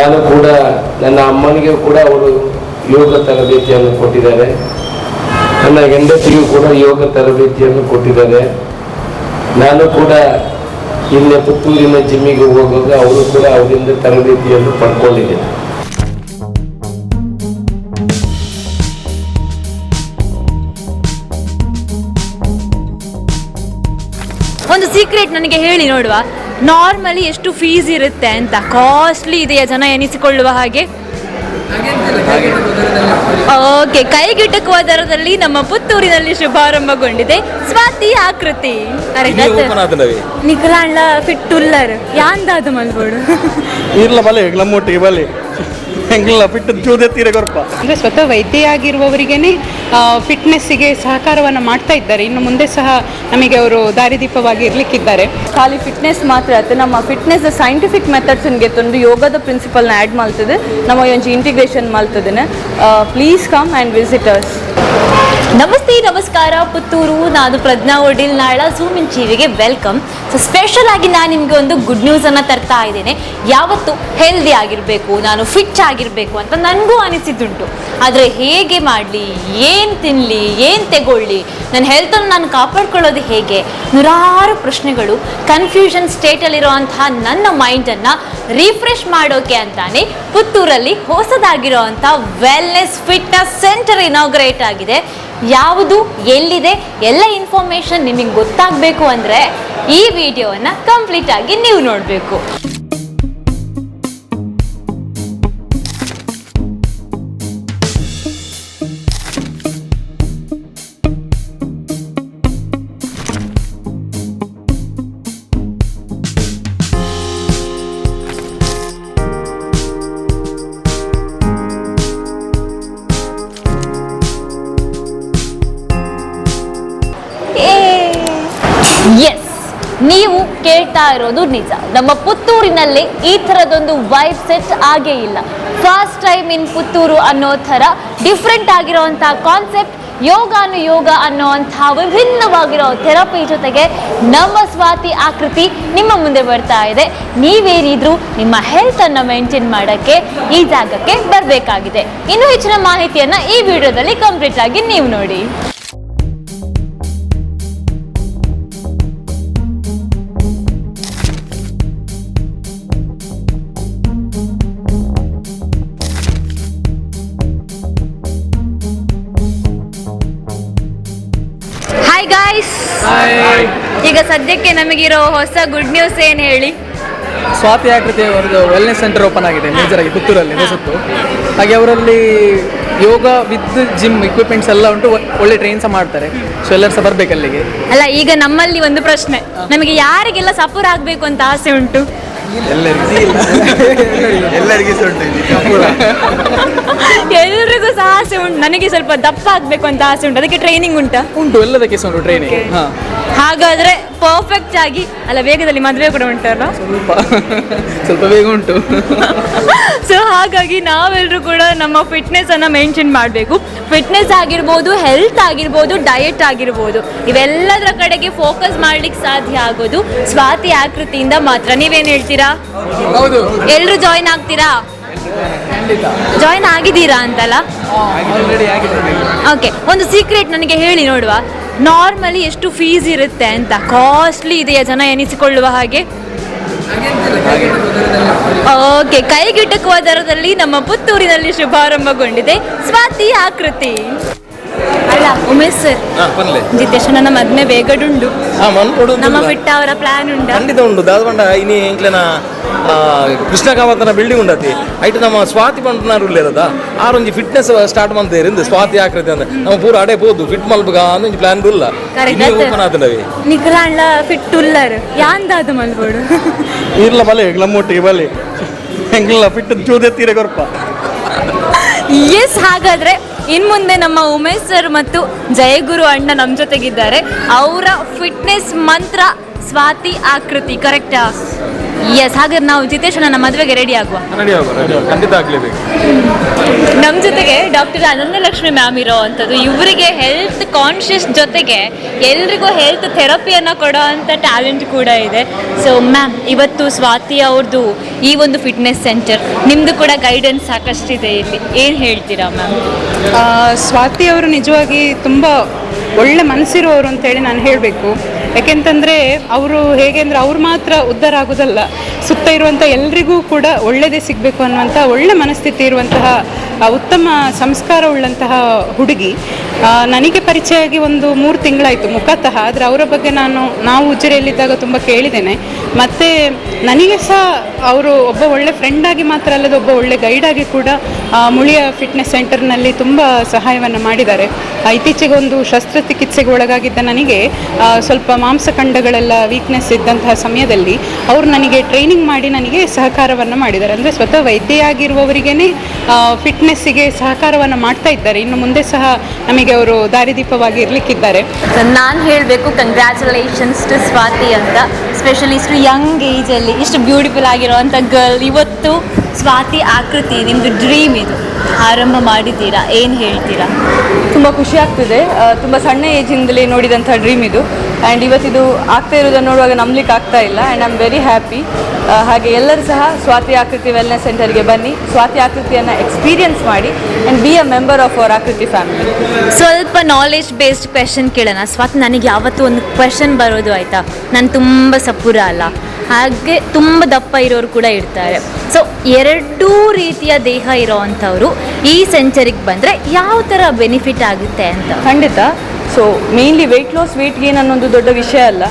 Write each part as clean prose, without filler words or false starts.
ನಾನು ಕೂಡ ನನ್ನ ಅಮ್ಮನಿಗೆ ಕೂಡ ಅವರು ಯೋಗ ತರಬೇತಿಯನ್ನು ಕೊಟ್ಟಿದ್ದಾರೆ. ನನ್ನ ಹೆಂಡತಿಗೂ ಕೂಡ ಯೋಗ ತರಬೇತಿಯನ್ನು ಕೊಟ್ಟಿದ್ದಾರೆ. ನಾನು ಕೂಡ ಇಲ್ಲೇ ಪುತ್ತೂರಿನ ಜಿಮ್ಮಿಗೆ ಹೋಗುವಾಗ ಅವರು ಕೂಡ ಅವರಿಂದ ತರಬೇತಿಯನ್ನು ಪಡ್ಕೊಂಡಿದ್ದೇನೆ. ಒಂದು ಸೀಕ್ರೆಟ್ ನನಗೆ ಹೇಳಿ ನೋಡುವ. ನಾರ್ಮಲಿ ಎಷ್ಟು ಫೀಸ್ ಇರುತ್ತೆ ಅಂತ? ಕಾಸ್ಟ್ಲಿ ಇದೆಯಾ ಜನ ಎನಿಸಿಕೊಳ್ಳುವ ಹಾಗೆ? ಓಕೆ, ಕೈಗೆಟಕುವ ದರದಲ್ಲಿ ನಮ್ಮ ಪುತ್ತೂರಿನಲ್ಲಿ ಶುಭಾರಂಭಗೊಂಡಿದೆ ಸ್ವಾತಿ ಆಕೃತಿ. ನಿಖಲಾಂಡ್ಲ ಫಿಟ್ಟುಲ್ಲರ್ ಯಾಂದಾದ ಮಲ್ಬೋಡು ಇರ್ಲ ಬಲೆ ಗ್ಲಮ್ಮೊಟ್ಟಿಗೆ ಬಲೆ ಹೆಂಗಿಲ್ಲ ಫಿಟ್ ಚೂದೆ ತೀರೆ ಗೊರಪ ಅಂದರೆ ಸ್ವತಃ ವೈದ್ಯೆಯಾಗಿರುವವರಿಗೇ ಫಿಟ್ನೆಸ್ಸಿಗೆ ಸಹಕಾರವನ್ನು ಮಾಡ್ತಾ ಇದ್ದಾರೆ. ಇನ್ನು ಮುಂದೆ ಸಹ ನಮಗೆ ಅವರು ದಾರಿದೀಪವಾಗಿ ಇರಲಿಕ್ಕಿದ್ದಾರೆ. ಖಾಲಿ ಫಿಟ್ನೆಸ್ ಮಾತ್ರ ಆಯ್ತು, ನಮ್ಮ ಫಿಟ್ನೆಸ್ ಸೈಂಟಿಫಿಕ್ ಮೆಥಡ್ಸ್ಗೆ ತಂದು ಯೋಗದ ಪ್ರಿನ್ಸಿಪಲ್ನ ಆ್ಯಡ್ ಮಾಡ್ತದೆ, ನಮ್ಮ ಒಂಚು ಇಂಟಿಗ್ರೇಷನ್ ಮಾಡ್ತದೇನೆ. Please come and visitors. ನಮಸ್ತೆ, ನಮಸ್ಕಾರ ಪುತ್ತೂರು. ನಾನು ಪ್ರಜ್ಞಾ ಒಡಿಲ್ ನಾಳ ಝೂಮ್ ಇನ್ ಟಿವಿಗೆ ವೆಲ್ಕಮ್. ಸೊ ಸ್ಪೆಷಲ್ ಆಗಿ ನಾನು ನಿಮಗೆ ಒಂದು ಗುಡ್ ನ್ಯೂಸನ್ನು ತರ್ತಾ ಇದ್ದೇನೆ. ಯಾವತ್ತು ಹೆಲ್ದಿ ಆಗಿರಬೇಕು, ನಾನು ಫಿಟ್ ಆಗಿರಬೇಕು ಅಂತ ನನಗೂ ಅನಿಸಿದ್ದುಂಟು. ಆದರೆ ಹೇಗೆ ಮಾಡಲಿ, ಏನು ತಿನ್ನಲಿ, ಏನು ತೆಗೊಳ್ಳಿ, ನನ್ನ ಹೆಲ್ತನ್ನು ನಾನು ಕಾಪಾಡ್ಕೊಳ್ಳೋದು ಹೇಗೆ, ನೂರಾರು ಪ್ರಶ್ನೆಗಳು, ಕನ್ಫ್ಯೂಷನ್ ಸ್ಟೇಟಲ್ಲಿರುವಂತಹ ನನ್ನ ಮೈಂಡನ್ನು ರಿಫ್ರೆಶ್ ಮಾಡೋಕೆ ಅಂತಾನೆ ಪುತ್ತೂರಲ್ಲಿ ಹೊಸದಾಗಿರೋವಂಥ ವೆಲ್ನೆಸ್ ಫಿಟ್ನೆಸ್ ಸೆಂಟರ್ ಇನಾಗ್ರೇಟ್ ಆಗಿದೆ. ಯಾವುದು, ಎಲ್ಲಿದೆ, ಎಲ್ಲ ಇನ್ಫಾರ್ಮೇಷನ್ ನಿಮಗೆ ಗೊತ್ತಾಗಬೇಕು ಅಂದರೆ ಈ ವಿಡಿಯೋವನ್ನು ಕಂಪ್ಲೀಟ್ ಆಗಿ ನೀವು ನೋಡಬೇಕು. ಎಸ್, ನೀವು ಕೇಳ್ತಾ ಇರೋದು ನಿಜ. ನಮ್ಮ ಪುತ್ತೂರಿನಲ್ಲಿ ಈ ಥರದೊಂದು ವೈಬ್ ಸೆಟ್ ಆಗೇ ಇಲ್ಲ. ಫಸ್ಟ್ ಟೈಮ್ ಇನ್ ಪುತ್ತೂರು ಅನ್ನೋ ಥರ ಡಿಫ್ರೆಂಟ್ ಆಗಿರೋವಂಥ ಕಾನ್ಸೆಪ್ಟ್, ಯೋಗ ಅನ್ನೋವಂಥ ವಿಭಿನ್ನವಾಗಿರೋ ಥೆರಪಿ ಜೊತೆಗೆ ನಮ್ಮ ಸ್ವಾತಿ ಆಕೃತಿ ನಿಮ್ಮ ಮುಂದೆ ಬರ್ತಾ ಇದೆ. ನೀವೇನಿದ್ರು ನಿಮ್ಮ ಹೆಲ್ತನ್ನು ಮೇಂಟೈನ್ ಮಾಡೋಕ್ಕೆ ಈ ಜಾಗಕ್ಕೆ ಬರಬೇಕಾಗಿದೆ. ಇನ್ನೂ ಹೆಚ್ಚಿನ ಮಾಹಿತಿಯನ್ನು ಈ ವಿಡಿಯೋದಲ್ಲಿ ಕಂಪ್ಲೀಟ್ ಆಗಿ ನೀವು ನೋಡಿ. ಹಾಯ್ ಗಾಯ್ಸ್, ಈಗ ಸದ್ಯಕ್ಕೆ ನಮಗಿರೋ ಹೊಸ ಗುಡ್ ನ್ಯೂಸ್ ಏನು ಹೇಳಿ? ಸ್ವಾತಿ ಆಕೃತಿ ಅವರದ್ದು ವೆಲ್ನೆಸ್ ಸೆಂಟರ್ ಓಪನ್ ಆಗಿದೆ ಮೇಜರ್ ಆಗಿ ಪುತ್ತೂರಲ್ಲಿ ಹೊಸತ್ತು. ಹಾಗೆ ಅವರಲ್ಲಿ ಯೋಗ ವಿತ್ ಜಿಮ್ ಇಕ್ವಿಪ್ಮೆಂಟ್ಸ್ ಎಲ್ಲ ಉಂಟು, ಒಳ್ಳೆ ಟ್ರೈನ್ ಸಹ ಮಾಡ್ತಾರೆ. ಸೊ ಎಲ್ಲರೂ ಸಹ ಬರ್ಬೇಕು ಅಲ್ಲಿಗೆ. ಅಲ್ಲ, ಈಗ ನಮ್ಮಲ್ಲಿ ಒಂದು ಪ್ರಶ್ನೆ, ನಮಗೆ ಯಾರಿಗೆಲ್ಲ ಸಪೋರ್ಟ್ ಆಗಬೇಕು ಅಂತ ಆಸೆ ಉಂಟು? ಎಲ್ರಿಗೂ ಸಹ ಆಸೆ ಉಂಟು. ನನಗೆ ಸ್ವಲ್ಪ ದಪ್ಪ ಆಗ್ಬೇಕು ಅಂತ ಆಸೆ ಉಂಟು, ಅದಕ್ಕೆ ಟ್ರೈನಿಂಗ್ ಉಂಟಾ? ಉಂಟು, ಎಲ್ಲದಕ್ಕೆ ಸಹ ಉಂಟು ಟ್ರೈನಿಂಗ್. ಹಾಗಾದ್ರೆ ಪರ್ಫೆಕ್ಟ್ ಆಗಿ, ಅಲ್ಲ ವೇಗದಲ್ಲಿ ಮದುವೆ ಕೂಡ ಉಂಟಲ್ಲ, ಸ್ವಲ್ಪ ಬೇಗ ಉಂಟು. ಸೊ ಹಾಗಾಗಿ ನಾವೆಲ್ಲರೂ ಕೂಡ ನಮ್ಮ ಫಿಟ್ನೆಸ್ ಅನ್ನ ಮೇಂಟೈನ್ ಮಾಡಬೇಕು. ಫಿಟ್ನೆಸ್ ಆಗಿರ್ಬೋದು, ಹೆಲ್ತ್ ಆಗಿರ್ಬೋದು, ಡಯಟ್ ಆಗಿರ್ಬೋದು, ಇವೆಲ್ಲದರ ಕಡೆಗೆ ಫೋಕಸ್ ಮಾಡ್ಲಿಕ್ಕೆ ಸಾಧ್ಯ ಆಗೋದು ಸ್ವಾತಿ ಆಕೃತಿಯಿಂದ ಮಾತ್ರ. ನೀವೇನು ಹೇಳ್ತೀರಾ? ಹೌದು, ಎಲ್ರು ಜಾಯಿನ್ ಆಗ್ತೀರಾ? ಜಾಯಿನ್ ಆಗಿದ್ದೀರಾ ಅಂತಲ್ಲ? ಓಕೆ, ಒಂದು ಸೀಕ್ರೆಟ್ ನನಗೆ ಹೇಳಿ ನೋಡುವ. ನಾರ್ಮಲಿ ಎಷ್ಟು ಫೀಸ್ ಇರುತ್ತೆ ಅಂತ? ಕಾಸ್ಟ್ಲಿ ಇದೆಯಾ ಜನ ಎನಿಸಿಕೊಳ್ಳುವ ಹಾಗೆ? ಓಕೆ, ಕೈಗೆಟಕುವ ದರದಲ್ಲಿ ನಮ್ಮ ಪುತ್ತೂರಿನಲ್ಲಿ ಶುಭಾರಂಭಗೊಂಡಿದೆ ಸ್ವಾತಿ ಆಕೃತಿ. ಅಲ್ಲ ಉಮೇಶ್ ಸರ್, ಜಿತೇಶ್ ನನ್ನ ಮದ್ಮೆ ಬೇಗಡುಂಡು, ನಮ್ಮ ಫಿಟ್ ಅವರ ಪ್ಲಾನ್ ಉಂಟು? ಖಂಡಿತ ಉಂಟು. ದಾದಪಂಡ ಇನಿ ಎಂಕ್ಲೆನ ಕೃಷ್ಣ ಕಾಮತನ ಬಿಲ್ಡಿಂಗ್ ಉಂಡತಿ ಐಟ್ ನಮ್ಮ ಸ್ವಾತಿ ಪಂಟನಾರು ಇರೋದ ಆರೊಂಜಿ ಫಿಟ್ನೆಸ್ ಸ್ಟಾರ್ಟ್ ಮಾಡ್ತೇವೆ ಸ್ವಾತಿ ಆಕೃತಿ ಅಂದ್ರೆ ನಮ್ಮ ಪೂರ ಅಡೆ ಬೋದು ಫಿಟ್ ಮಲ್ಪಗ ಅನ್ನೊಂಜಿ ಪ್ಲಾನ್ ಇಲ್ಲ ಓಪನ್ ಆತನವಿ. ನಿಖಲಾಂಡ್ಲ ಫಿಟ್ ಉಲ್ಲರ್ ಯಾಂದಾದ ಮಲ್ಬೋಡು ಇರ್ಲ ಬಲೆ ಗ್ಲಮ್ಮೊಟ್ಟಿಗೆ ಬಲೆ ಹೆಂಗಿಲ್ಲ ಫಿಟ್ ಚೂದೆ ತೀರೆ ಗೊರಪ. ಎಸ್, ಹಾಗಾದ್ರೆ ಇನ್ಮುಂದೆ ನಮ್ಮ ಉಮೇಶ್ ಸರ್ ಮತ್ತು ಜಯಗುರು ಅಣ್ಣ ನಮ್ಮ ಜೊತೆಗಿದ್ದಾರೆ. ಅವರ ಫಿಟ್ನೆಸ್ ಮಂತ್ರ ಸ್ವಾತಿ ಆಕೃತಿ, ಕರೆಕ್ಟಾ? ಎಸ್, ಹಾಗಾದ್ರೆ ನಾವು ಜಿತೇಶ್ ನನ್ನ ಮದುವೆಗೆ ರೆಡಿ ಆಗುವ. ರೆಡಿ ಆಗುವ, ಖಂಡಿತ ಆಗಲೇಬೇಕು. ನಮ್ಮ ಜೊತೆಗೆ ಡಾಕ್ಟರ್ ಅನಂತಲಕ್ಷ್ಮಿ ಮ್ಯಾಮ್ ಇರೋ ಅಂಥದ್ದು. ಇವರಿಗೆ ಹೆಲ್ತ್ ಕಾನ್ಷಿಯಸ್ ಜೊತೆಗೆ ಎಲ್ರಿಗೂ ಹೆಲ್ತ್ ಥೆರಪಿಯನ್ನು ಕೊಡೋ ಅಂಥ ಟ್ಯಾಲೆಂಟ್ ಕೂಡ ಇದೆ. ಸೊ ಮ್ಯಾಮ್, ಇವತ್ತು ಸ್ವಾತಿ ಅವ್ರದ್ದು ಈ ಒಂದು ಫಿಟ್ನೆಸ್ ಸೆಂಟರ್, ನಿಮ್ಮದು ಕೂಡ ಗೈಡೆನ್ಸ್ ಸಾಕಷ್ಟಿದೆ ಇಲ್ಲಿ, ಏನು ಹೇಳ್ತೀರಾ ಮ್ಯಾಮ್? ಸ್ವಾತಿ ಅವರು ನಿಜವಾಗಿ ತುಂಬ ಒಳ್ಳೆ ಮನಸ್ಸಿರೋರು ಅಂತೇಳಿ ನಾನು ಹೇಳಬೇಕು. ಯಾಕೆಂತಂದರೆ ಅವರು ಹೇಗೆ ಅಂದರೆ ಅವ್ರು ಮಾತ್ರ ಉದ್ಧಾರ ಆಗೋದಲ್ಲ, ಸುತ್ತ ಇರುವಂಥ ಎಲ್ರಿಗೂ ಕೂಡ ಒಳ್ಳೆಯದೇ ಸಿಗಬೇಕು ಅನ್ನುವಂಥ ಒಳ್ಳೆ ಮನಸ್ಥಿತಿ ಇರುವಂತಹ ಉತ್ತಮ ಸಂಸ್ಕಾರ ಉಳ್ಳಂತಹ ಹುಡುಗಿ. ನನಗೆ ಪರಿಚಯ ಆಗಿ ಒಂದು 3 ತಿಂಗಳಾಯಿತು ಮುಖತಃ, ಆದರೆ ಅವರ ಬಗ್ಗೆ ನಾವು ಉಜಿರೆಯಲ್ಲಿದ್ದಾಗ ತುಂಬ ಕೇಳಿದ್ದೇನೆ. ಮತ್ತು ನನಗೆ ಸಹ ಅವರು ಒಬ್ಬ ಒಳ್ಳೆ ಫ್ರೆಂಡಾಗಿ ಮಾತ್ರ ಅಲ್ಲದೆ ಒಬ್ಬ ಒಳ್ಳೆ ಗೈಡಾಗಿ ಕೂಡ ಮುಳಿಯ ಫಿಟ್ನೆಸ್ ಸೆಂಟರ್ನಲ್ಲಿ ತುಂಬ ಸಹಾಯವನ್ನು ಮಾಡಿದ್ದಾರೆ. ಇತ್ತೀಚೆಗೆ ಒಂದು ಶಸ್ತ್ರಚಿಕಿತ್ಸೆಗೆ ಒಳಗಾಗಿದ್ದ ನನಗೆ ಸ್ವಲ್ಪ ಮಾಂಸಖಂಡಗಳೆಲ್ಲ ವೀಕ್ನೆಸ್ ಇದ್ದಂತಹ ಸಮಯದಲ್ಲಿ ಅವರು ನನಗೆ ಟ್ರೈನಿಂಗ್ ಮಾಡಿ ನನಗೆ ಸಹಕಾರವನ್ನು ಮಾಡಿದ್ದಾರೆ. ಅಂದರೆ ಸ್ವತಃ ವೈದ್ಯೆಯಾಗಿರುವವರಿಗೇ ಫಿಟ್ನೆಸ್ಸಿಗೆ ಸಹಕಾರವನ್ನು ಮಾಡ್ತಾ ಇದ್ದಾರೆ. ಇನ್ನು ಮುಂದೆ ಸಹ ನಮಗೆ ಅವರು ದಾರಿದೀಪವಾಗಿ ಇರಲಿಕ್ಕಿದ್ದಾರೆ. ನಾನು ಹೇಳಬೇಕು, ಕಂಗ್ರ್ಯಾಚುಲೇಷನ್ಸ್ ಟು ಸ್ವಾತಿ ಅಂತ. ಸ್ಪೆಷಲಿ ಇಷ್ಟು ಯಂಗ್ ಏಜಲ್ಲಿ ಇಷ್ಟು ಬ್ಯೂಟಿಫುಲ್ ಆಗಿರೋವಂಥ ಗರ್ಲ್. ಇವತ್ತು ಸ್ವಾತಿ ಆಕೃತಿ, ನಿಮ್ಮದು ಡ್ರೀಮ್ ಇದು ಆರಂಭ ಮಾಡಿದ್ದೀರಾ, ಏನು ಹೇಳ್ತೀರಾ? ತುಂಬ ಖುಷಿ ಆಗ್ತಿದೆ. ತುಂಬ ಸಣ್ಣ ಏಜಿಂದಲೇ ನೋಡಿದಂಥ ಡ್ರೀಮ್ ಇದು, ಆ್ಯಂಡ್ ಇವತ್ತಿದು ಆಗ್ತಾ ಇರೋದನ್ನು ನೋಡುವಾಗ ನಂಬಲಿಕ್ಕೆ ಆಗ್ತಾ ಇಲ್ಲ. And I am very happy. ಹಾಗೆ ಎಲ್ಲರೂ ಸಹ ಸ್ವಾತಿ ಆಕೃತಿ ವೆಲ್ನೆಸ್ ಸೆಂಟರ್ಗೆ ಬನ್ನಿ, ಸ್ವಾತಿ ಆಕೃತಿಯನ್ನು ಎಕ್ಸ್ಪೀರಿಯನ್ಸ್ ಮಾಡಿ and be a member of our ಆಕೃತಿ ಫ್ಯಾಮಿಲಿ. ಸ್ವಲ್ಪ ನಾಲೆಜ್ ಬೇಸ್ಡ್ ಕ್ವೆಶನ್ ಕೇಳೋಣ. ಸ್ವಾತಿ, ನನಗೆ ಯಾವತ್ತೂ ಒಂದು ಕ್ವೆಶನ್ ಬರೋದು ಆಯಿತಾ, ನಾನು ತುಂಬ ಸಪುರ ಅಲ್ಲ, ಹಾಗೆ ತುಂಬ ದಪ್ಪ ಇರೋರು ಕೂಡ ಇರ್ತಾರೆ. ಸೊ ಎರಡೂ ರೀತಿಯ ದೇಹ ಇರೋವಂಥವ್ರು ಈ ಸೆಂಚರಿಗೆ ಬಂದರೆ ಯಾವ ಥರ ಬೆನಿಫಿಟ್ ಆಗುತ್ತೆ ಅಂತ? ಖಂಡಿತ. So mainly weight loss, weight gain ಅನ್ನೋದು ದೊಡ್ಡ ವಿಷಯ ಅಲ್ಲ.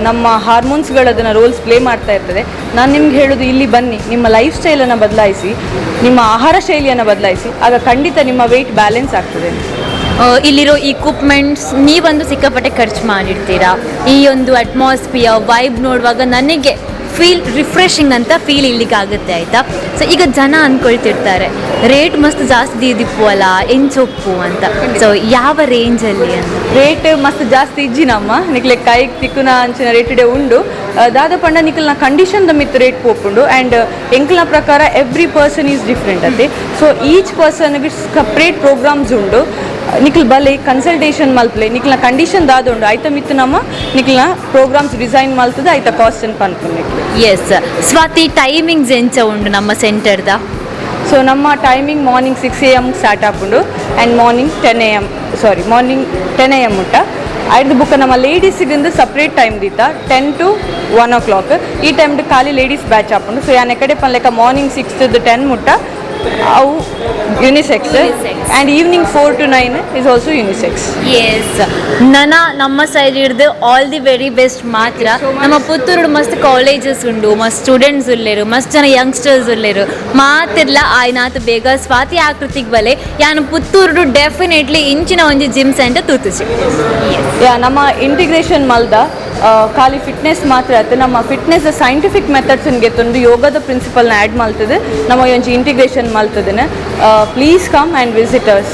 ನಮ್ಮ ಹಾರ್ಮೋನ್ಸ್ಗಳು ಅದನ್ನು ರೋಲ್ಸ್ ಪ್ಲೇ ಮಾಡ್ತಾ ಇರ್ತದೆ. ನಾನು ನಿಮ್ಗೆ ಹೇಳೋದು, ಇಲ್ಲಿ ಬನ್ನಿ, ನಿಮ್ಮ ಲೈಫ್ ಸ್ಟೈಲನ್ನು ಬದಲಾಯಿಸಿ, ನಿಮ್ಮ ಆಹಾರ ಶೈಲಿಯನ್ನು ಬದಲಾಯಿಸಿ, ಆಗ ಖಂಡಿತ ನಿಮ್ಮ ವೆಯ್ಟ್ ಬ್ಯಾಲೆನ್ಸ್ ಆಗ್ತದೆ. ಇಲ್ಲಿರೋ ಇಕ್ವಿಪ್ಮೆಂಟ್ಸ್ ನೀವೊಂದು ಸಿಕ್ಕಾಪಟ್ಟೆ ಖರ್ಚು ಮಾಡಿರ್ತೀರಾ. ಈ ಒಂದು ಅಟ್ಮಾಸ್ಫಿಯರ್ ವೈಬ್ ನೋಡುವಾಗ ನನಗೆ ಫೀಲ್ ರಿಫ್ರೆಶಿಂಗ್ ಅಂತ ಫೀಲ್ ಇಲ್ಲಿಗಾಗುತ್ತೆ ಆಯಿತಾ. ಸೊ ಈಗ ಜನ ಅಂದ್ಕೊಳ್ತಿರ್ತಾರೆ ರೇಟ್ ಮಸ್ತ್ ಜಾಸ್ತಿ ದಿಪ್ಪು ಅಲ್ಲ ಎಂಚೊಪ್ಪು ಅಂತ. ಸೊ ಯಾವ ರೇಂಜಲ್ಲಿ ಅಂತ? ರೇಟ್ ಮಸ್ತ್ ಜಾಸ್ತಿ ಇಜ್ಜಿನಮ್ಮ ನಿಕ್ಲೆ ಕೈಗೆ ತಿಕ್ಕುನ ಅಂಚಿನ ರೇಟಿಡೆ ಉಂಡು. ದಾದಪಂಡ ನಿಖಲ್ನ ಕಂಡೀಷನ್ ಮಿತ್ ರೇಟ್ ಪೋಪುಂಡು. ಆ್ಯಂಡ್ ಎಂಕ್ಲ ಪ್ರಕಾರ ಎವ್ರಿ ಪರ್ಸನ್ ಈಸ್ ಡಿಫ್ರೆಂಟ್ ಅತ್ತೆ. ಸೊ ಈಚ್ ಪರ್ಸನ್ಗೆ ಸಪ್ರೇಟ್ ಪ್ರೋಗ್ರಾಮ್ಸ್ ಉಂಡು. ನಿಖಲ್ ಬಲೆ ಕನ್ಸಲ್ಟೇಷನ್ ಮಲ್ಪಲೆ ನಿಖಲ್ನ ಕಂಡೀಷನ್ ದಾದುಂಡು ಆಯ್ತ ಮಿತ್ತು ನಮ್ಮ ನಿಖಲ್ನ ಪ್ರೋಗ್ರಾಮ್ಸ್ ಡಿಸೈನ್ ಮಲ್ತದ ಆಯ್ತ ಕಾಸ್ಟ್ ಅನ್ನು ಪನ್ಪುಂಡು. ಎಸ್ ಸ್ವಾತಿ, ಟೈಮಿಂಗ್ಸ್ ಎಂಚ ಉಂಡು ನಮ್ಮ ಸೆಂಟರ್ದ? ಸೊ ನಮ್ಮ ಟೈಮಿಂಗ್ ಮಾರ್ನಿಂಗ್ 6 AM ಸ್ಟಾರ್ಟ್ ಆಪುಂಡು ಆ್ಯಂಡ್ ಮಾರ್ನಿಂಗ್ 10 AM ಮುಟ್ಟ. ಐದು ಬುಕ್ ನಮ್ಮ ಲೇಡೀಸಿಗಿಂದು ಸಪ್ರೇಟ್ ಟೈಮ್ ದೀತ 10 to 1 o'clock. ಈ ಟೈಮ್ದು ಖಾಲಿ ಲೇಡೀಸ್ ಬ್ಯಾಚ್ ಆಪುಂಡು. ಸೊ ಯಾನೆ ಕಡೆ ಪನ್ಲೆಕ್ಕ ಮಾರ್ನಿಂಗ್ 6 to 10 ಮುಟ್ಟ ಅವು unisex and evening 4 to 9 is also unisex. Yes, ನಮ್ಮ ಸೈಡ್ ಹಿಡ್ದು ಆಲ್ ದಿ ವೆರಿ ಬೆಸ್ಟ್ ಮಾತ್ರ. ನಮ್ಮ ಪುತ್ತೂರು ಮಸ್ತ್ ಕಾಲೇಜಸ್ ಉಂಡು, ಮಸ್ತ್ ಸ್ಟೂಡೆಂಟ್ಸ್ ಉಲ್ಲೇರು, ಮಸ್ತ್ ಜನ ಯಂಗ್ಸ್ಟರ್ಸ್ ಉಲ್ಲೇರು. ಮಾತಿರ್ಲ ಆಯ್ನಾತು ಬೇಗ ಸ್ವಾತಿ ಆಕೃತಿಗೆ ಬಲೆ ಯಾನು ಪುತ್ತೂರು ಡೆಫಿನೆಟ್ಲಿ ಇಂಚಿನ ಒಂದು ಜಿಮ್ ಸೆಂಟರ್ ತೂತಿಸಿ. ನಮ್ಮ ಇಂಟಿಗ್ರೇಷನ್ ಮಲ್ದ ಖಾಲಿ ಫಿಟ್ನೆಸ್ ಮಾತ್ರ ಆಯ್ತು. ನಮ್ಮ ಫಿಟ್ನೆಸ್ ಸೈಂಟಿಫಿಕ್ ಮೆಥಡ್ಸ್ಗೆ ತಂದು ಯೋಗದ ಪ್ರಿನ್ಸಿಪಲ್ನ ಆ್ಯಡ್ ಮಾಡ್ತದೆ. ನಮ್ಮ ಒಂಚು ಇಂಟಿಗ್ರೇಷನ್ ಮಾಡ್ತದೇನೆ. Please come and visit us.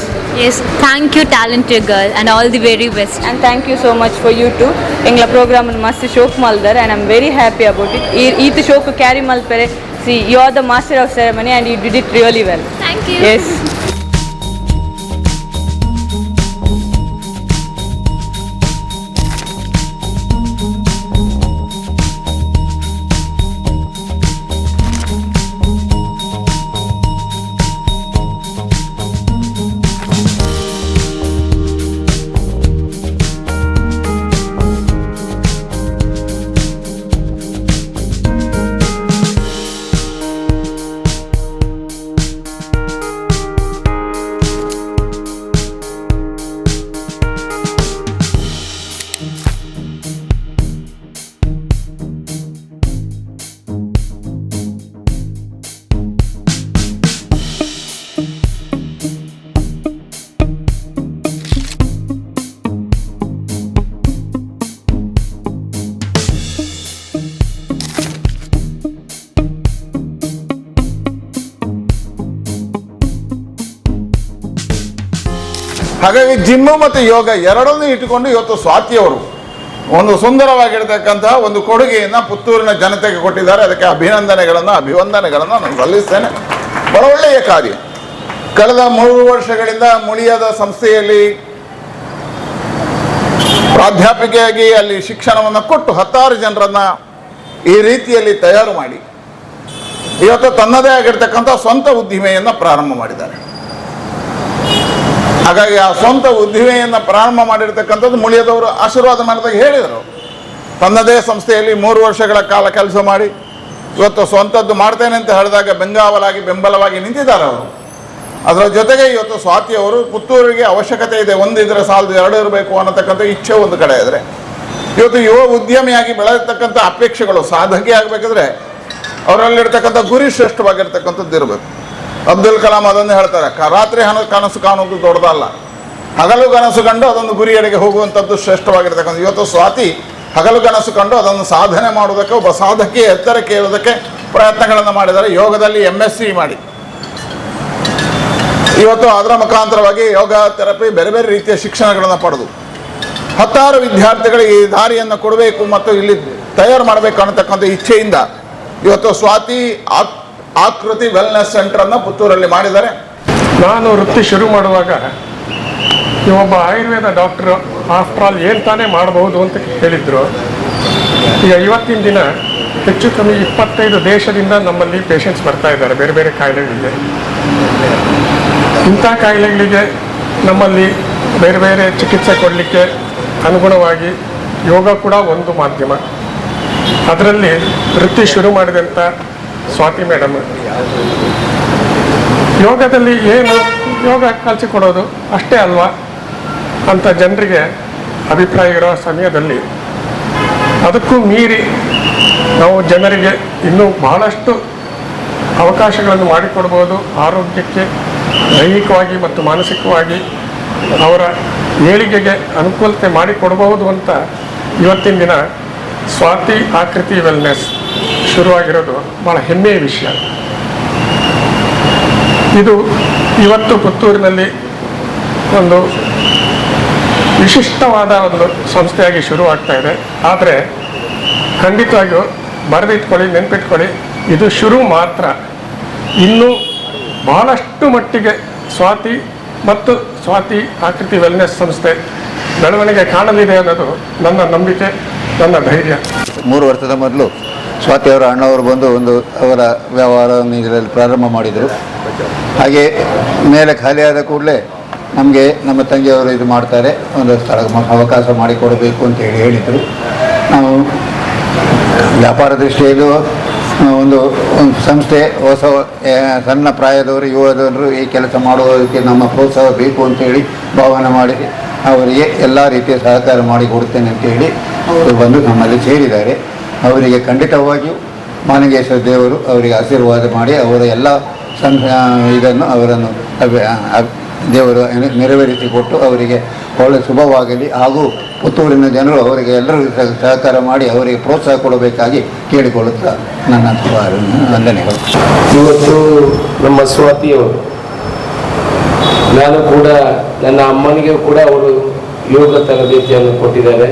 Yes, thank you talented girl and all the very best. And thank you so much for you too. ಎಂಗ್ಲ ಪ್ರೋಗ್ರಾಮನ್ನು ಮಸ್ತ್ ಶೋಕ್ ಮಲ್ದಾರೆ and I am very happy about it. ಈತ ಶೋಕ್ carry ಮಲ್ಪರೆ. See you are the master of ceremony and you did it really well. Thank you. Yes. ಹಾಗಾಗಿ gym ಮತ್ತು ಯೋಗ ಎರಡನ್ನೂ ಇಟ್ಟುಕೊಂಡು ಇವತ್ತು ಸ್ವಾತಿಯವರು ಒಂದು ಸುಂದರವಾಗಿರ್ತಕ್ಕಂತಹ ಒಂದು ಕೊಡುಗೆಯನ್ನು ಪುತ್ತೂರಿನ ಜನತೆಗೆ ಕೊಟ್ಟಿದ್ದಾರೆ. ಅದಕ್ಕೆ ಅಭಿವಂದನೆಗಳನ್ನು ನಾನು ಸಲ್ಲಿಸ್ತೇನೆ. ಬಹಳ ಒಳ್ಳೆಯ ಕಾರ್ಯ. ಕಳೆದ 3 ವರ್ಷಗಳಿಂದ ಮುಳಿಯದ ಸಂಸ್ಥೆಯಲ್ಲಿ ಪ್ರಾಧ್ಯಾಪಿಕೆಯಾಗಿ ಅಲ್ಲಿ ಶಿಕ್ಷಣವನ್ನು ಕೊಟ್ಟು 10 ಜನರನ್ನು ಈ ರೀತಿಯಲ್ಲಿ ತಯಾರು ಮಾಡಿ ಇವತ್ತು ತನ್ನದೇ ಆಗಿರ್ತಕ್ಕಂಥ ಸ್ವಂತ ಉದ್ದಿಮೆಯನ್ನು ಪ್ರಾರಂಭ ಮಾಡಿದ್ದಾರೆ. ಹಾಗಾಗಿ ಆ ಸ್ವಂತ ಉದ್ದಿಮೆಯನ್ನು ಪ್ರಾರಂಭ ಮಾಡಿರ್ತಕ್ಕಂಥದ್ದು ಮುಳಿಯದವರು ಆಶೀರ್ವಾದ ಮಾಡಿದಾಗ ಹೇಳಿದರು. ತನ್ನದೇ ಸಂಸ್ಥೆಯಲ್ಲಿ 3 ವರ್ಷಗಳ ಕಾಲ ಕೆಲಸ ಮಾಡಿ ಇವತ್ತು ಸ್ವಂತದ್ದು ಮಾಡ್ತೇನೆ ಅಂತ ಹೇಳಿದಾಗ ಬೆಂಬಲವಾಗಿ ನಿಂತಿದ್ದಾರೆ ಅವರು. ಅದರ ಜೊತೆಗೆ ಇವತ್ತು ಸ್ವಾತಿಯವರು ಪುತ್ತೂರಿಗೆ ಅವಶ್ಯಕತೆ ಇದೆ, 1 ಇದ್ರೆ ಸಾಲದು 2 ಇರಬೇಕು ಅನ್ನತಕ್ಕಂಥ ಇಚ್ಛೆ ಒಂದು ಕಡೆ ಇದ್ದರೆ, ಇವತ್ತು ಯುವ ಉದ್ಯಮಿಯಾಗಿ ಬೆಳೆದಿರ್ತಕ್ಕಂಥ ಅಪೇಕ್ಷೆಗಳು ಸಾಧಕಿ ಆಗಬೇಕಾದ್ರೆ ಅವರಲ್ಲಿರ್ತಕ್ಕಂಥ ಗುರಿ ಶ್ರೇಷ್ಠವಾಗಿರ್ತಕ್ಕಂಥದ್ದು ಇರಬೇಕು. ಅಬ್ದುಲ್ ಕಲಾಂ ಅದನ್ನು ಹೇಳ್ತಾರೆ, ರಾತ್ರಿ ಕನಸು ಕಾಣೋದು ದೊಡ್ಡದಲ್ಲ, ಹಗಲು ಕನಸು ಕಂಡು ಅದೊಂದು ಗುರಿಯೆಡೆಗೆ ಹೋಗುವಂಥದ್ದು ಶ್ರೇಷ್ಠವಾಗಿರ್ತಕ್ಕಂಥ. ಇವತ್ತು ಸ್ವಾತಿ ಹಗಲು ಕನಸು ಕಂಡು ಅದನ್ನು ಸಾಧನೆ ಮಾಡುವುದಕ್ಕೆ ಒಬ್ಬ ಸಾಧಕಿ ಎತ್ತರಕ್ಕೆ ಏರೋದಕ್ಕೆ ಪ್ರಯತ್ನಗಳನ್ನು ಮಾಡಿದ್ದಾರೆ. ಯೋಗದಲ್ಲಿ MSc ಮಾಡಿ ಇವತ್ತು ಅದರ ಮುಖಾಂತರವಾಗಿ ಯೋಗ ಥೆರಪಿ ಬೇರೆ ಬೇರೆ ರೀತಿಯ ಶಿಕ್ಷಣಗಳನ್ನು ಪಡೆದು 10 ವಿದ್ಯಾರ್ಥಿಗಳಿಗೆ ಈ ದಾರಿಯನ್ನು ಕೊಡಬೇಕು ಮತ್ತು ಇಲ್ಲಿ ತಯಾರು ಮಾಡಬೇಕು ಅನ್ನತಕ್ಕಂಥ ಇಚ್ಛೆಯಿಂದ ಇವತ್ತು ಸ್ವಾತಿ ಆಕೃತಿ ವೆಲ್ನೆಸ್ ಸೆಂಟರನ್ನು ಪುತ್ತೂರಲ್ಲಿ ಮಾಡಿದ್ದಾರೆ. ನಾನು ವೃತ್ತಿ ಶುರು ಮಾಡುವಾಗ ಒಬ್ಬ ಆಯುರ್ವೇದ ಡಾಕ್ಟ್ರು ಆಫ್ಟರ್ ಆಲ್ ಏನು ತಾನೇ ಮಾಡಬಹುದು ಅಂತ ಹೇಳಿದರು. ಈಗ ಇವತ್ತಿನ ದಿನ ಹೆಚ್ಚು ಕಮ್ಮಿ 25 ದೇಶದಿಂದ ನಮ್ಮಲ್ಲಿ ಪೇಷಂಟ್ಸ್ ಬರ್ತಾ ಇದ್ದಾರೆ ಬೇರೆ ಬೇರೆ ಕಾಯಿಲೆಗಳಿಗೆ. ಇಂಥ ಕಾಯಿಲೆಗಳಿಗೆ ನಮ್ಮಲ್ಲಿ ಬೇರೆ ಬೇರೆ ಚಿಕಿತ್ಸೆ ಕೊಡಲಿಕ್ಕೆ ಅನುಗುಣವಾಗಿ ಯೋಗ ಕೂಡ ಒಂದು ಮಾಧ್ಯಮ. ಅದರಲ್ಲಿ ವೃತ್ತಿ ಶುರು ಮಾಡಿದಂಥ ಸ್ವಾತಿ ಮೇಡಮ್ ಯೋಗದಲ್ಲಿ ಏನು ಯೋಗ ಕಲಿಸಿಕೊಡೋದು ಅಷ್ಟೇ ಅಲ್ವಾ ಅಂತ ಜನರಿಗೆ ಅಭಿಪ್ರಾಯ ಇರೋ ಸಮಯದಲ್ಲಿ ಅದಕ್ಕೂ ಮೀರಿ ನಾವು ಜನರಿಗೆ ಇನ್ನೂ ಬಹಳಷ್ಟು ಅವಕಾಶಗಳನ್ನು ಮಾಡಿಕೊಡ್ಬೋದು. ಆರೋಗ್ಯಕ್ಕೆ ದೈಹಿಕವಾಗಿ ಮತ್ತು ಮಾನಸಿಕವಾಗಿ ಅವರ ಏಳಿಗೆಗೆ ಅನುಕೂಲತೆ ಮಾಡಿಕೊಡಬಹುದು ಅಂತ ಇವತ್ತಿನ ದಿನ ಸ್ವಾತಿ ಆಕೃತಿ ವೆಲ್ನೆಸ್ ಶುರುವಾಗಿರೋದು ಭಾಳ ಹೆಮ್ಮೆಯ ವಿಷಯ. ಇದು ಇವತ್ತು ಪುತ್ತೂರಿನಲ್ಲಿ ಒಂದು ವಿಶಿಷ್ಟವಾದ ಒಂದು ಸಂಸ್ಥೆಯಾಗಿ ಶುರುವಾಗ್ತಾ ಇದೆ. ಆದರೆ ಖಂಡಿತವಾಗಿಯೂ ಬರೆದಿಟ್ಕೊಳ್ಳಿ, ನೆನಪಿಟ್ಕೊಳ್ಳಿ, ಇದು ಶುರು ಮಾತ್ರ. ಇನ್ನೂ ಬಹಳಷ್ಟು ಮಟ್ಟಿಗೆ ಸ್ವಾತಿ ಮತ್ತು ಸ್ವಾತಿ ಆಕೃತಿ ವೆಲ್ನೆಸ್ ಸಂಸ್ಥೆ ಬೆಳವಣಿಗೆ ಕಾಣಲಿದೆ ಅನ್ನೋದು ನನ್ನ ನಂಬಿಕೆ, ನನ್ನ ಧೈರ್ಯ. 3 ವರ್ಷದ ಮೊದಲು ಸ್ವಾತಿಯವರ ಅಣ್ಣವರು ಬಂದು ಅವರ ವ್ಯವಹಾರವನ್ನು ಇದರಲ್ಲಿ ಪ್ರಾರಂಭ ಮಾಡಿದರು. ಹಾಗೆ ಮೇಲೆ ಖಾಲಿಯಾದ ಕೂಡಲೇ ನಮಗೆ ನಮ್ಮ ತಂಗಿಯವರು ಇದು ಮಾಡ್ತಾರೆ, ಒಂದು ಸ್ಥಳ ಅವಕಾಶ ಮಾಡಿಕೊಡಬೇಕು ಅಂತ ಹೇಳಿದರು. ನಾವು ವ್ಯಾಪಾರ ದೃಷ್ಟಿಯಲ್ಲೂ ಒಂದು ಸಂಸ್ಥೆ ಹೊಸ ಸಣ್ಣ ಪ್ರಾಯದವರು ಯುವಜನರು ಈ ಕೆಲಸ ಮಾಡುವುದಕ್ಕೆ ನಮ್ಮ ಪ್ರೋತ್ಸಾಹ ಬೇಕು ಅಂತೇಳಿ ಭಾವನೆ ಮಾಡಿ ಅವರಿಗೆ ಎಲ್ಲ ರೀತಿಯ ಸಹಕಾರ ಮಾಡಿಕೊಡ್ತೇನೆ ಅಂತೇಳಿ ಅವರು ಬಂದು ನಮ್ಮಲ್ಲಿ ಸೇರಿದ್ದಾರೆ. ಅವರಿಗೆ ಖಂಡಿತವಾಗಿಯೂ ಮಾನಗೇಶ್ವರ ದೇವರು ಅವರಿಗೆ ಆಶೀರ್ವಾದ ಮಾಡಿ ಅವರ ಎಲ್ಲ ಇದನ್ನು ಅವರನ್ನು ದೇವರು ನೆರವೇರಿಸಿಕೊಟ್ಟು ಅವರಿಗೆ ಒಳ್ಳೆ ಶುಭವಾಗಲಿ. ಹಾಗೂ ಪುತ್ತೂರಿನ ಜನರು ಅವರಿಗೆ ಎಲ್ಲರೂ ಸಹಕಾರ ಮಾಡಿ ಅವರಿಗೆ ಪ್ರೋತ್ಸಾಹ ಕೊಡಬೇಕಾಗಿ ಕೇಳಿಕೊಳ್ಳುತ್ತಾ ನನ್ನ ವಂದನೆಗಳು. ಇವತ್ತು ನಮ್ಮ ಸ್ವಾತಿಯವರು, ನಾನು ಕೂಡ ನನ್ನ ಅಮ್ಮನಿಗೆ ಕೂಡ ಅವರು ಯೋಗ ತರಬೇತಿಯನ್ನು ಕೊಟ್ಟಿದ್ದಾರೆ,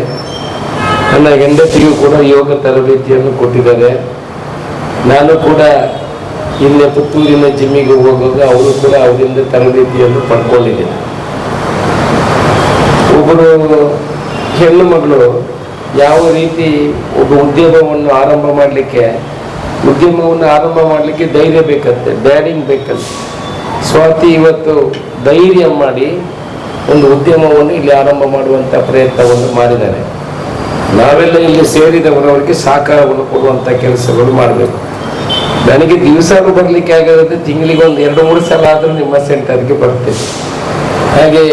ನನ್ನ ಹೆಂಡತಿಗೂ ಕೂಡ ಯೋಗ ತರಬೇತಿಯನ್ನು ಕೊಟ್ಟಿದ್ದಾರೆ. ನಾನು ಕೂಡ ಇಲ್ಲೇ ಪುತ್ತೂರಿನ ಜಿಮ್ಮಿಗೆ ಹೋಗುವಾಗ ಅವರು ಕೂಡ ಅವರಿಂದ ತರಬೇತಿಯನ್ನು ಪಡ್ಕೊಂಡಿದ್ದೇನೆ. ಒಬ್ಬರು ಹೆಣ್ಣು ಮಗಳು ಯಾವ ರೀತಿ ಒಬ್ಬ ಉದ್ಯಮವನ್ನು ಆರಂಭ ಮಾಡಲಿಕ್ಕೆ ಧೈರ್ಯ ಬೇಕಂತೆ, ಡ್ಯಾಡಿಂಗ್ ಬೇಕಂತೆ. ಸ್ವಾತಿ ಇವತ್ತು ಧೈರ್ಯ ಮಾಡಿ ಒಂದು ಉದ್ಯಮವನ್ನು ಇಲ್ಲಿ ಆರಂಭ ಮಾಡುವಂಥ ಪ್ರಯತ್ನವನ್ನು ಮಾಡಿದ್ದಾರೆ. ನಾವೆಲ್ಲ ಇಲ್ಲಿ ಸೇರಿದವರವರಿಗೆ ಸಹಕಾರವನ್ನು ಕೊಡುವಂಥ ಕೆಲಸಗಳು ಮಾಡಬೇಕು. ನನಗೆ ದಿವಸನೂ ಬರಲಿಕ್ಕೆ ಆಗಿರೋದು ತಿಂಗಳಿಗೆ 1-2-3 ಸಲ ಆದರೂ ನಿಮ್ಮ ಸೆಂಟರ್ಗೆ ಬರ್ತೇನೆ. ಹಾಗೆ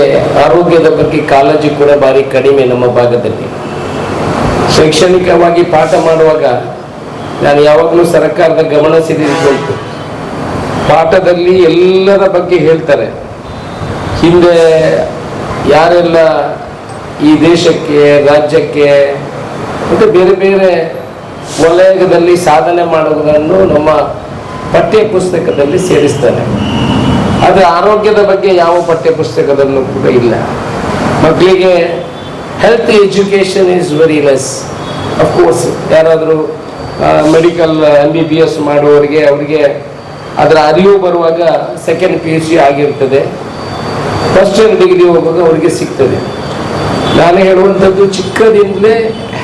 ಆರೋಗ್ಯದ ಬಗ್ಗೆ ಕಾಳಜಿ ಕೂಡ ಭಾರಿ ಕಡಿಮೆ ನಮ್ಮ ಭಾಗದಲ್ಲಿ. ಶೈಕ್ಷಣಿಕವಾಗಿ ಪಾಠ ಮಾಡುವಾಗ ನಾನು ಯಾವಾಗಲೂ ಸರ್ಕಾರದ ಗಮನ ಸೆಳೆದುಕೊಂಡು ಪಾಠದಲ್ಲಿ ಎಲ್ಲರ ಬಗ್ಗೆ ಹೇಳ್ತಾರೆ. ಹಿಂದೆ ಯಾರೆಲ್ಲ ಈ ದೇಶಕ್ಕೆ, ರಾಜ್ಯಕ್ಕೆ ಮತ್ತು ಬೇರೆ ಬೇರೆ ವಲಯದಲ್ಲಿ ಸಾಧನೆ ಮಾಡುವುದನ್ನು ನಮ್ಮ ಪಠ್ಯ ಪುಸ್ತಕದಲ್ಲಿ ಸೇರಿಸ್ತಾರೆ. ಆದರೆ ಆರೋಗ್ಯದ ಬಗ್ಗೆ ಯಾವ ಪಠ್ಯ ಪುಸ್ತಕದಲ್ಲೂ ಕೂಡ ಇಲ್ಲ. ಮಕ್ಕಳಿಗೆ health education is very less. Of course ಯಾರಾದರೂ ಮೆಡಿಕಲ್ MBBS ಮಾಡುವವರಿಗೆ ಅವರಿಗೆ ಅದರ ಅರಿವು ಬರುವಾಗ ಸೆಕೆಂಡ್ PUC ಆಗಿರ್ತದೆ, ಫಸ್ಟ್ ಇಯರ್ ಡಿಗ್ರಿ ಹೋಗುವಾಗ ಅವರಿಗೆ ಸಿಗ್ತದೆ. ನಾನು ಹೇಳುವಂಥದ್ದು ಚಿಕ್ಕದಿಂದಲೇ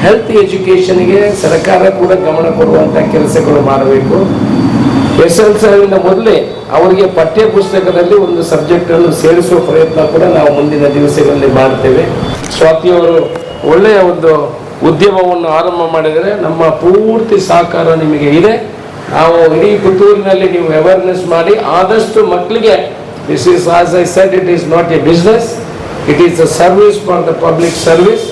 ಹೆಲ್ತ್ ಎಜುಕೇಷನ್ಗೆ ಸರ್ಕಾರ ಕೂಡ ಗಮನ ಕೊಡುವಂಥ ಕೆಲಸಗಳು ಮಾಡಬೇಕು. SSLC ಮೊದಲೇ ಅವರಿಗೆ ಪಠ್ಯ ಪುಸ್ತಕದಲ್ಲಿ ಒಂದು ಸಬ್ಜೆಕ್ಟನ್ನು ಸೇರಿಸುವ ಪ್ರಯತ್ನ ಕೂಡ ನಾವು ಮುಂದಿನ ದಿವಸಗಳಲ್ಲಿ ಮಾಡ್ತೇವೆ. ಸ್ವಾತಿಯವರು ಒಳ್ಳೆಯ ಒಂದು ಉದ್ಯಮವನ್ನು ಆರಂಭ ಮಾಡಿದರೆ ನಮ್ಮ ಪೂರ್ತಿ ಸಹಕಾರ ನಿಮಗೆ ಇದೆ. ನಾವು ಇಡೀ ಪುತ್ತೂರಿನಲ್ಲಿ ನೀವು ಅವೇರ್ನೆಸ್ ಮಾಡಿ ಆದಷ್ಟು ಮಕ್ಕಳಿಗೆ, this is as I said, it is not a business, it is a service for the public service.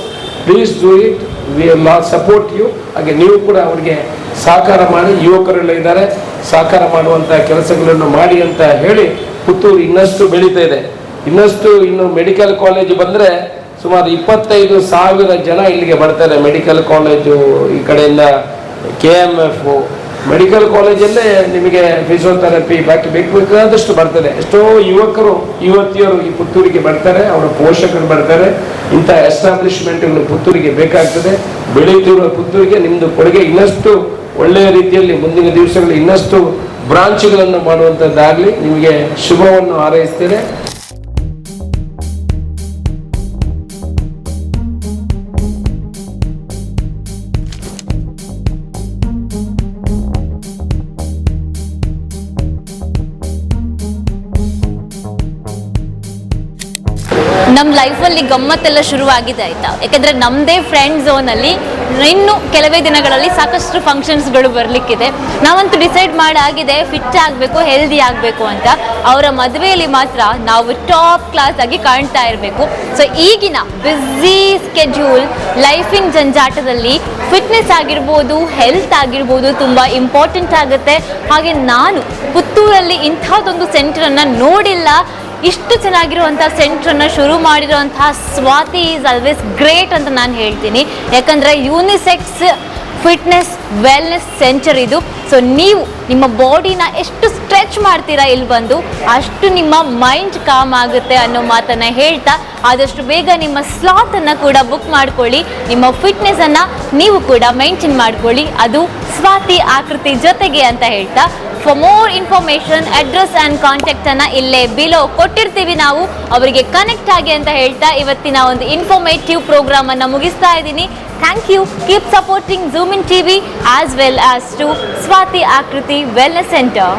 Please do it, we will not support you. ಹಾಗೆ ನೀವು ಕೂಡ ಅವರಿಗೆ ಸಹಕಾರ ಮಾಡಿ, ಯುವಕರೆಲ್ಲ ಇದ್ದಾರೆ, ಸಹಕಾರ ಮಾಡುವಂಥ ಕೆಲಸಗಳನ್ನು ಮಾಡಿ ಅಂತ ಹೇಳಿ ಪುತ್ತೂರು ಇನ್ನಷ್ಟು ಬೆಳೀತಾ ಇದೆ. ಇನ್ನು ಮೆಡಿಕಲ್ ಕಾಲೇಜ್ ಬಂದರೆ ಸುಮಾರು 25,000 ಜನ ಇಲ್ಲಿಗೆ ಬರ್ತಾರೆ. ಮೆಡಿಕಲ್ ಕಾಲೇಜು ಈ ಕಡೆಯಿಂದ KMF ಮೆಡಿಕಲ್ ಕಾಲೇಜಲ್ಲೇ ನಿಮಗೆ ಫಿಸಿಯೋಥೆರಪಿ ಬೇಕಾದಷ್ಟು ಬರ್ತದೆ. ಎಷ್ಟೋ ಯುವತಿಯರು ಈ ಪುತ್ತೂರಿಗೆ ಬರ್ತಾರೆ, ಅವರ ಪೋಷಕರು ಬರ್ತಾರೆ. ಇಂಥ ಎಸ್ಟಾಬ್ಲಿಷ್ಮೆಂಟ್ಗಳು ಪುತ್ತೂರಿಗೆ ಬೇಕಾಗ್ತದೆ. ಬೆಳೆಯುತ್ತಿರುವ ಪುತ್ತೂರಿಗೆ ನಿಮ್ಮದು ಕೊಡುಗೆ ಇನ್ನಷ್ಟು ಒಳ್ಳೆಯ ರೀತಿಯಲ್ಲಿ ಮುಂದಿನ ದಿವಸಗಳಲ್ಲಿ ಇನ್ನಷ್ಟು ಬ್ರಾಂಚ್ಗಳನ್ನು ಮಾಡುವಂಥದ್ದಾಗಲಿ. ನಿಮಗೆ ಶುಭವನ್ನು ಹಾರೈಸ್ತೇನೆ. ನಮ್ಮ ಲೈಫಲ್ಲಿ ಗಮ್ಮತ್ತೆಲ್ಲ ಶುರುವಾಗಿದೆ ಆಯಿತಾ. ಯಾಕೆಂದರೆ ನಮ್ಮದೇ ಫ್ರೆಂಡ್ ಝೋನಲ್ಲಿ ಇನ್ನು ಕೆಲವೇ ದಿನಗಳಲ್ಲಿ ಸಾಕಷ್ಟು ಫಂಕ್ಷನ್ಸ್ಗಳು ಬರಲಿಕ್ಕಿದೆ. ನಾವಂತೂ ಡಿಸೈಡ್ ಮಾಡಾಗಿದೆ ಫಿಟ್ ಆಗಬೇಕು, ಹೆಲ್ದಿ ಆಗಬೇಕು ಅಂತ. ಅವರ ಮದುವೆಯಲ್ಲಿ ಮಾತ್ರ ನಾವು ಟಾಪ್ ಕ್ಲಾಸ್ ಆಗಿ ಕಾಣ್ತಾ ಇರಬೇಕು. ಸೊ ಈಗಿನ ಬ್ಯುಸಿ ಸ್ಕೆಡ್ಯೂಲ್ ಲೈಫಿನ ಜಂಜಾಟದಲ್ಲಿ ಫಿಟ್ನೆಸ್ ಆಗಿರ್ಬೋದು, ಹೆಲ್ತ್ ಆಗಿರ್ಬೋದು ತುಂಬ ಇಂಪಾರ್ಟೆಂಟ್ ಆಗುತ್ತೆ. ಹಾಗೆ ನಾನು ಪುತ್ತೂರಲ್ಲಿ ಇಂಥದ್ದೊಂದು ಸೆಂಟರನ್ನು ನೋಡಿಲ್ಲ. ಇಷ್ಟು ಚೆನ್ನಾಗಿರುವಂಥ ಸೆಂಟ್ರನ್ನು ಶುರು ಮಾಡಿರುವಂತಹ ಸ್ವಾತಿ ಈಸ್ ಆಲ್ವೇಸ್ ಗ್ರೇಟ್ ಅಂತ ನಾನು ಹೇಳ್ತೀನಿ. ಯಾಕಂದರೆ ಯೂನಿಸೆಕ್ಸ್ ಫಿಟ್ನೆಸ್ ವೆಲ್ನೆಸ್ ಸೆಂಟರ್ ಇದು. ಸೊ ನೀವು ನಿಮ್ಮ ಬಾಡಿನ ಎಷ್ಟು ಸ್ಟ್ರೆಚ್ ಮಾಡ್ತೀರಾ ಇಲ್ಲಿ ಬಂದು, ಅಷ್ಟು ನಿಮ್ಮ ಮೈಂಡ್ ಕಾಮ್ ಆಗುತ್ತೆ ಅನ್ನೋ ಮಾತನ್ನು ಹೇಳ್ತಾ ಆದಷ್ಟು ಬೇಗ ನಿಮ್ಮ ಸ್ಲಾಟನ್ನು ಕೂಡ ಬುಕ್ ಮಾಡ್ಕೊಳ್ಳಿ. ನಿಮ್ಮ ಫಿಟ್ನೆಸ್ಸನ್ನು ನೀವು ಕೂಡ ಮೇಂಟೈನ್ ಮಾಡ್ಕೊಳ್ಳಿ, ಅದು ಸ್ವಾತಿ ಆಕೃತಿ ಜೊತೆಗೆ ಅಂತ ಹೇಳ್ತಾ for more information address and ಕಾಂಟ್ಯಾಕ್ಟನ್ನು ಇಲ್ಲೇ ಬಿಲೋ ಕೊಟ್ಟಿರ್ತೀವಿ, ನಾವು ಅವರಿಗೆ ಕನೆಕ್ಟ್ ಆಗಿ ಅಂತ ಹೇಳ್ತಾ ಇವತ್ತಿನ ಒಂದು ಇನ್ಫಾರ್ಮೇಟಿವ್ ಪ್ರೋಗ್ರಾಮನ್ನು ಮುಗಿಸ್ತಾ ಇದ್ದೀನಿ. Thank you. Keep supporting Zoom in TV as well as to Swati Akriti Wellness Center.